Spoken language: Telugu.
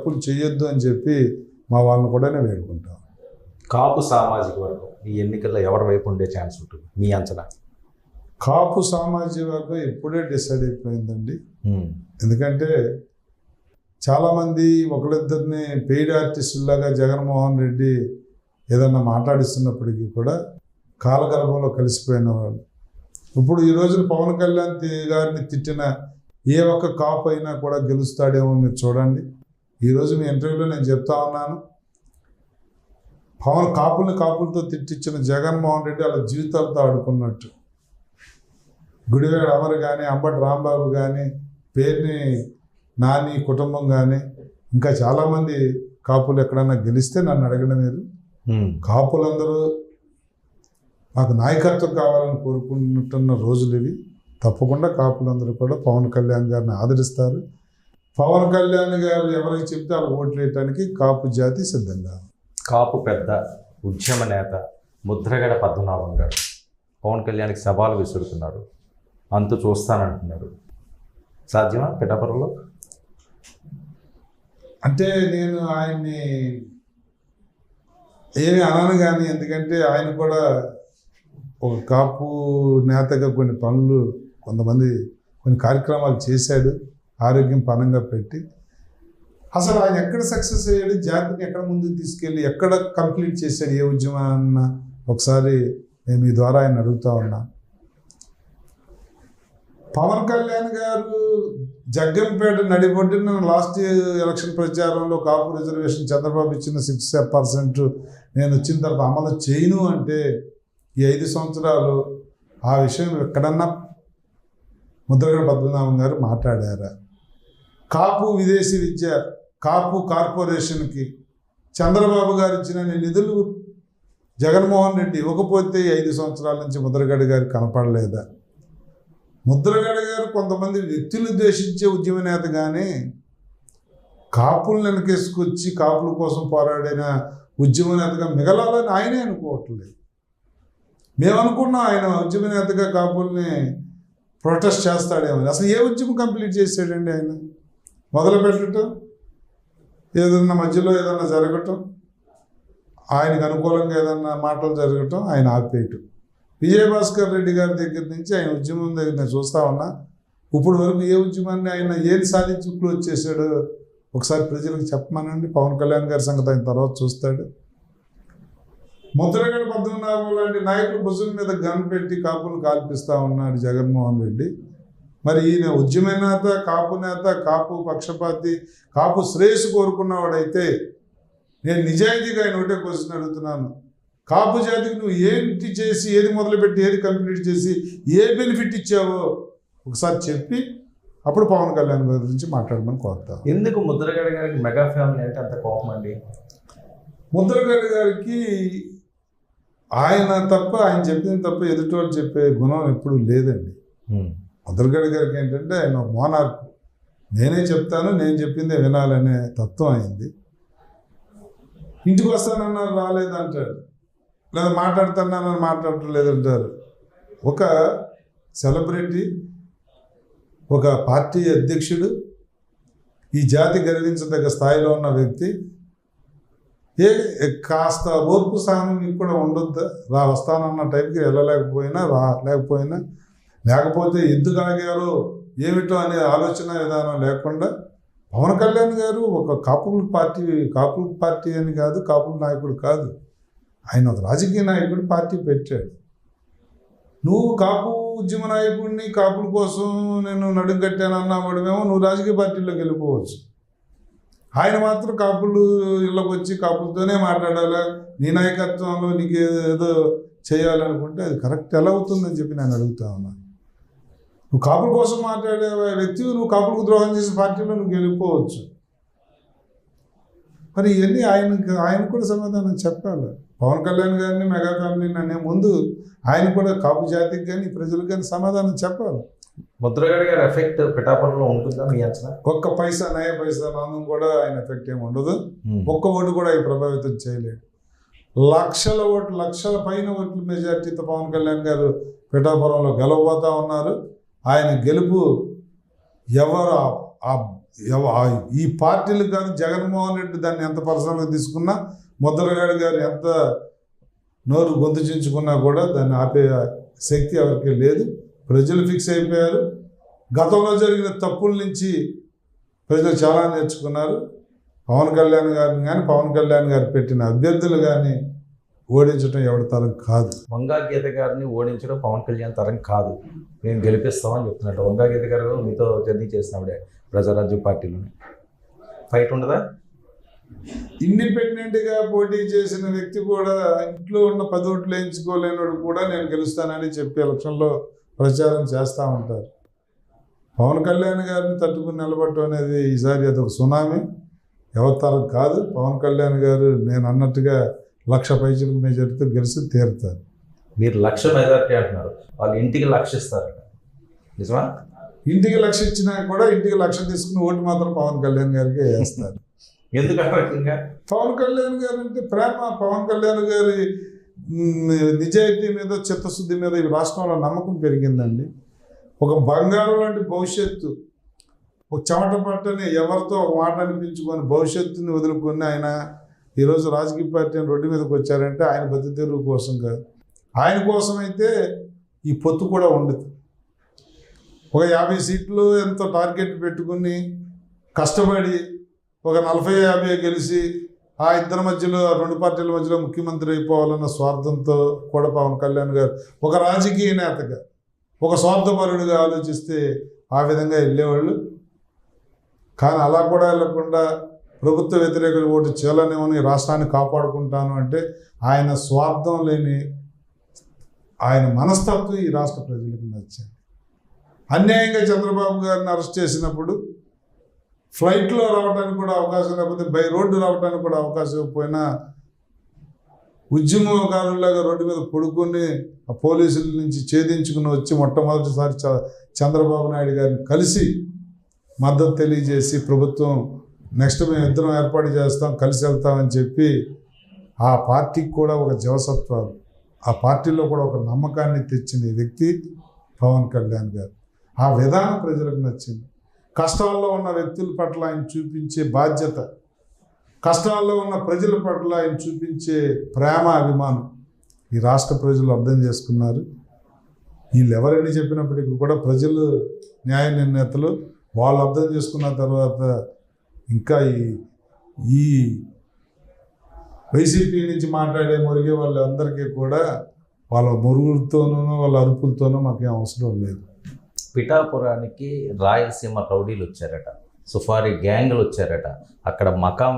తప్పులు చేయొద్దు అని చెప్పి మా వాళ్ళని కూడా నేను వేడుకుంటాను. కాపు సామాజిక వర్గం ఈ ఎన్నికల్లో ఎవరి వైపు ఉండే ఛాన్స్ ఉంటుంది మీ అంచనా? కాపు సామాజిక వర్గం ఎప్పుడే డిసైడ్ అయిపోయిందండి. ఎందుకంటే చాలామంది ఒకళ్ళిద్దరిని పెయిడ్ ఆర్టిస్టులాగా జగన్మోహన్ రెడ్డి ఏదన్నా మాట్లాడిస్తున్నప్పటికీ కూడా కాలగర్భంలో కలిసిపోయిన వాళ్ళు. ఇప్పుడు ఈ రోజున పవన్ కళ్యాణ్ గారిని తిట్టిన ఏ ఒక్క కాపు అయినా కూడా గెలుస్తాడేమో మీరు చూడండి. ఈరోజు మీ ఇంటర్వ్యూలో నేను చెప్తా ఉన్నాను, కాపులతో తిట్టించిన జగన్మోహన్ రెడ్డి వాళ్ళ జీవితాలతో ఆడుకున్నట్టు. గుడివేడ అమర్ కానీ, అంబటి రాంబాబు కానీ, పేర్ని నాని కుటుంబం కానీ, ఇంకా చాలామంది కాపులు ఎక్కడన్నా గెలిస్తే నన్ను అడగడం మీరు. కాపులందరూ మాకు నాయకత్వం కావాలని కోరుకుంటున్న రోజులు ఇవి. తప్పకుండా కాపులందరూ కూడా పవన్ కళ్యాణ్ గారిని ఆదరిస్తారు. పవన్ కళ్యాణ్ గారు ఎవరికి చెప్తే వాళ్ళు ఓట్లు వేయడానికి కాపు జాతి సిద్ధంగా. కాపు పెద్ద ఉద్యమ నేత ముద్రగడ పద్మనాభం గారు పవన్ కళ్యాణ్కి సవాలు విసురుతున్నారు, అంతు చూస్తానంటున్నారు. సాధ్యమా పిఠాపురంలో? అంటే నేను ఆయన్ని ఏమి అనను కానీ, ఎందుకంటే ఆయన కూడా ఒక కాపు నేతగా కొన్ని కార్యక్రమాలు చేశాడు, ఆరోగ్యం పనంగా పెట్టి. అసలు ఆయన ఎక్కడ సక్సెస్ అయ్యాడు, జాతిని ఎక్కడ ముందుకు తీసుకెళ్ళి ఎక్కడ కంప్లీట్ చేశాడు, ఏ ఉద్యమాన్న ఒకసారి నేను మీ ద్వారా ఆయన అడుగుతా ఉన్నా. పవన్ కళ్యాణ్ గారు జగ్గంపేట నడిబొడ్డిన లాస్ట్ ఎలక్షన్ ప్రచారంలో కాపు రిజర్వేషన్ చంద్రబాబు ఇచ్చిన 6% నేను వచ్చిన తర్వాత అమలు చేయను అంటే ఈ 5 సంవత్సరాలు ఆ విషయం ఎక్కడన్నా ముద్రగడ పద్మనాభం గారు మాట్లాడారా? కాపు విదేశీ విద్య, కాపు కార్పొరేషన్కి చంద్రబాబు గారు ఇచ్చిన నిధులు జగన్మోహన్ రెడ్డి ఇవ్వకపోతే 5 సంవత్సరాల నుంచి ముద్రగడ గారు కనపడలేదా? ముద్రగడ గారు కొంతమంది వ్యక్తులు ద్వేషించే ఉద్యమ నేత కానీ కాపులను వెనకేసుకొచ్చి కాపుల కోసం పోరాడిన ఉద్యమ నేతగా మిగలాలని ఆయనే అనుకోవట్లేదు. మేము అనుకున్నాం ఆయన ఉద్యమ నేతగా కాపుల్ని ప్రొటెస్ట్ చేస్తాడేమో. అసలు ఏ ఉద్యమం కంప్లీట్ చేశాడండి ఆయన? మొదలు పెట్టడం, ఏదన్నా మధ్యలో ఏదన్నా జరగటం, ఆయనకు అనుకూలంగా ఏదన్నా మాటలు జరగటం, ఆయన ఆపేయటం. విజయభాస్కర్ రెడ్డి గారి దగ్గర నుంచి ఆయన ఉద్యమం దగ్గర నేను చూస్తా ఉన్నా. ఇప్పుడు వరకు ఏ ఉద్యమాన్ని ఆయన ఏది సాధించి క్లోజ్ చేశాడో ఒకసారి ప్రజలకు చెప్పమనండి. పవన్ కళ్యాణ్ గారి సంగతి ఆయన తర్వాత చూస్తాడు. ముద్రగడ పద్మనాభం లాంటి నాయకులు భుజం మీద గన్ పెట్టి కాపులు కాల్పిస్తూ ఉన్నాడు జగన్మోహన్ రెడ్డి. మరి ఈయన ఉద్యమ నేత, కాపు నేత, కాపు పక్షపాతి, కాపు శ్రేయస్సు కోరుకున్నవాడైతే నేను నిజాయితీగా ఆయన ఒకటే క్వశ్చన్ అడుగుతున్నాను. కాపు జాతికి నువ్వు ఏంటి చేసి, ఏది మొదలుపెట్టి, ఏది కంప్లీట్ చేసి, ఏ బెనిఫిట్ ఇచ్చావో ఒకసారి చెప్పి అప్పుడు పవన్ కళ్యాణ్ గారి గురించి మాట్లాడమని కోరుతా. ఎందుకు ముద్రగడ గారికి మెగా ఫ్యామిలీ అంటే అంత కోపం అండి? ముద్రగడ గారికి ఆయన తప్ప, ఆయన చెప్పింది తప్ప ఎదుటివాళ్ళు చెప్పే గుణం ఎప్పుడు లేదండి. ముద్రగడ గారికి ఏంటంటే ఆయన ఒక మోనార్క్. నేనే చెప్తాను, నేను చెప్పిందే వినాలనే తత్వం అయింది. ఇంటికి వస్తానన్నారు, రాలేదంటాడు. లేదా మాట్లాడుతున్నానని మాట్లాడటం లేదంటారు. ఒక సెలబ్రిటీ, ఒక పార్టీ అధ్యక్షుడు, ఈ జాతి గర్వించదగ్గ స్థాయిలో ఉన్న వ్యక్తి కాస్త ఓర్పు సహనం మీకు కూడా ఉండొద్దా? వస్తానన్న టైంకి వెళ్ళలేకపోయినా, లేకపోతే ఎందుకు ఆగారో ఏమిటో అనే ఆలోచన విధానం లేకుండా పవన్ కళ్యాణ్ గారు ఒక కాపుల పార్టీ అని కాదు, కాపుల నాయకుడు కాదు, ఆయన ఒక రాజకీయ నాయకుడు, పార్టీ పెట్టాడు. నువ్వు కాపు ఉద్యమ నాయకుడిని, కాపుల కోసం నేను నడుం కట్టానన్నావాడుమేమో, నువ్వు రాజకీయ పార్టీలోకి వెళ్ళిపోవచ్చు. ఆయన మాత్రం కాపులు ఇళ్ళకి వచ్చి కాపులతోనే మాట్లాడాలా, నీ నాయకత్వంలో నీకు ఏదో చేయాలనుకుంటే అది కరెక్ట్ ఎలా అవుతుందని చెప్పి నేను అడుగుతా ఉన్నాను. నువ్వు కాపుల కోసం మాట్లాడే వ్యక్తి, నువ్వు కాపులకు ద్రోహం చేసే పార్టీలో నువ్వు వెళ్ళిపోవచ్చు. మరి ఇవన్నీ ఆయన కూడా సమాధానం చెప్పాలి. పవన్ కళ్యాణ్ గారిని, మెగా ఫ్యామిలీని అనే ముందు ఆయన కూడా కాపు జాతికి కానీ ప్రజలకు కానీ సమాధానం చెప్పాలి. ముద్రగడ గారి ఎఫెక్ట్ పిఠాపురంలో ఉంటుందా మీ అంచనా? ఒక్క పైసా, నయ పైసా నాందం కూడా ఆయన ఎఫెక్ట్ ఏమి ఉండదు. ఒక్క ఓటు కూడా ఆయన ప్రభావితం చేయలేడు. లక్షల పైన ఓట్ల మెజార్టీతో పవన్ కళ్యాణ్ గారు పిఠాపురంలో గెలవబోతా ఉన్నారు. ఆయన గెలుపు ఎవరు ఈ పార్టీలు కానీ జగన్మోహన్ రెడ్డి దాన్ని ఎంత పర్సనల్గా తీసుకున్నా, ముద్రగడ గారు ఎంత నోరు గొంతు చించుకున్నా కూడా దాన్ని ఆపే శక్తి ఎవరికి లేదు. ప్రజలు ఫిక్స్ అయిపోయారు. గతంలో జరిగిన తప్పుల నుంచి ప్రజలు చాలా నేర్చుకున్నారు. పవన్ కళ్యాణ్ గారిని కానీ, పవన్ కళ్యాణ్ గారు పెట్టిన అభ్యర్థులు కానీ ఓడించడం ఎవరి తరం కాదు. వంగా గీత గారిని ఓడించడం పవన్ కళ్యాణ్ తరం కాదు, మేము గెలిపిస్తామని చెప్తున్నట్టు. వంగా గీత గారు మీతో జర్నీ చేసినప్పుడే ప్రజారాజ్యం పార్టీలోనే ఫైట్ ఉండదా? ఇండిపెండెంట్గా పోటీ చేసిన వ్యక్తి కూడా ఇంట్లో ఉన్న 10 ఓట్లు వేయించుకోలేనివాడు కూడా నేను గెలుస్తానని చెప్పి ఎలక్షన్లో ప్రచారం చేస్తూ ఉంటారు. పవన్ కళ్యాణ్ గారిని తట్టుకుని నిలబడటం అనేది ఈసారి అదొక సునామీ, ఎవరి తరం కాదు. పవన్ కళ్యాణ్ గారు నేను అన్నట్టుగా 1,00,000 పైచిలకు మెజారిటీతో గెలిచి తీరుతారు. మీరు 1,00,000 మెజారిటీ అంటున్నారు, వాళ్ళు ఇంటికి 1,00,000 ఇస్తారు, నిజమా? ఇంటికి 1,00,000 ఇచ్చినా కూడా ఇంటికి 1,00,000 తీసుకుని ఓటు మాత్రం పవన్ కళ్యాణ్ గారికి వేస్తారు. ఎందుకంటే పవన్ కళ్యాణ్ గారు అంటే ప్రేమ. పవన్ కళ్యాణ్ గారి నిజాయితీ మీద, చిత్తశుద్ధి మీద ఈ రాష్ట్రంలో నమ్మకం పెరిగిందండి. ఒక బంగారం లాంటి భవిష్యత్తు, ఒక చెమట పట్టని ఎవరితో ఒక మాట అనిపించుకొని భవిష్యత్తుని వదులుకొని ఆయన ఈరోజు రాజకీయ పార్టీ రోడ్డు మీదకి వచ్చారంటే ఆయన బతుకుతెరువు కోసం కాదు. ఆయన కోసం అయితే ఈ పొత్తు కూడా ఉండదు. ఒక 50 సీట్లు ఎంతో టార్గెట్ పెట్టుకుని కష్టపడి ఒక 40-50 గెలిచి ఆ ఇద్దరి మధ్యలో, ఆ 2 పార్టీల మధ్యలో ముఖ్యమంత్రి అయిపోవాలన్న స్వార్థంతో కూడా పవన్ కళ్యాణ్ గారు ఒక రాజకీయ నేతగా, ఒక స్వార్థపరుడిగా ఆలోచిస్తే ఆ విధంగా వెళ్ళేవాళ్ళు. కానీ అలా కూడా వెళ్ళకుండా ప్రభుత్వ వ్యతిరేక ఓటు చేయాలనేమని రాష్ట్రాన్ని కాపాడుకుంటాను అంటే ఆయన స్వార్థం లేని ఆయన మనస్తత్వం ఈ రాష్ట్ర ప్రజలకు నచ్చింది. అన్యాయంగా చంద్రబాబు గారిని అరెస్ట్ చేసినప్పుడు ఫ్లైట్లో రావడానికి కూడా అవకాశం లేకపోతే బై రోడ్డు రావడానికి కూడా అవకాశం ఇవ్వకపోయినా ఉద్యమకారులాగా రోడ్డు మీద పడుకొని ఆ పోలీసుల నుంచి ఛేదించుకుని వచ్చి మొట్టమొదటిసారి చంద్రబాబు నాయుడు గారిని కలిసి మద్దతు తెలియజేసి ప్రభుత్వం నెక్స్ట్ మేము ఇద్దరం ఏర్పాటు చేస్తాం, కలిసి వెళ్తామని చెప్పి ఆ పార్టీకి కూడా ఒక జవసత్వాలు, ఆ పార్టీలో కూడా ఒక నమ్మకాన్ని తెచ్చిన వ్యక్తి పవన్ కళ్యాణ్ గారు. ఆ విధానం ప్రజలకు నచ్చింది. కష్టాల్లో ఉన్న వ్యక్తుల పట్ల ఆయన చూపించే బాధ్యత, కష్టాల్లో ఉన్న ప్రజల పట్ల ఆయన చూపించే ప్రేమ, అభిమానం ఈ రాష్ట్ర ప్రజలు అర్థం చేసుకున్నారు. వీళ్ళు ఎవరైనా చెప్పినప్పటికీ కూడా ప్రజలు, న్యాయ నిర్ణేతలు వాళ్ళు అర్థం చేసుకున్న తర్వాత ఇంకా ఈ వైసీపీ నుంచి మాట్లాడే మురిగే వాళ్ళందరికీ కూడా వాళ్ళ మురుగులతోనూ వాళ్ళ అరుపులతోనూ మాకేం అవసరం లేదు. పిఠాపురానికి రాయలసీమ రౌడీలు వచ్చారట, సుఫారీ గ్యాంగులు వచ్చారట, అక్కడ మకాం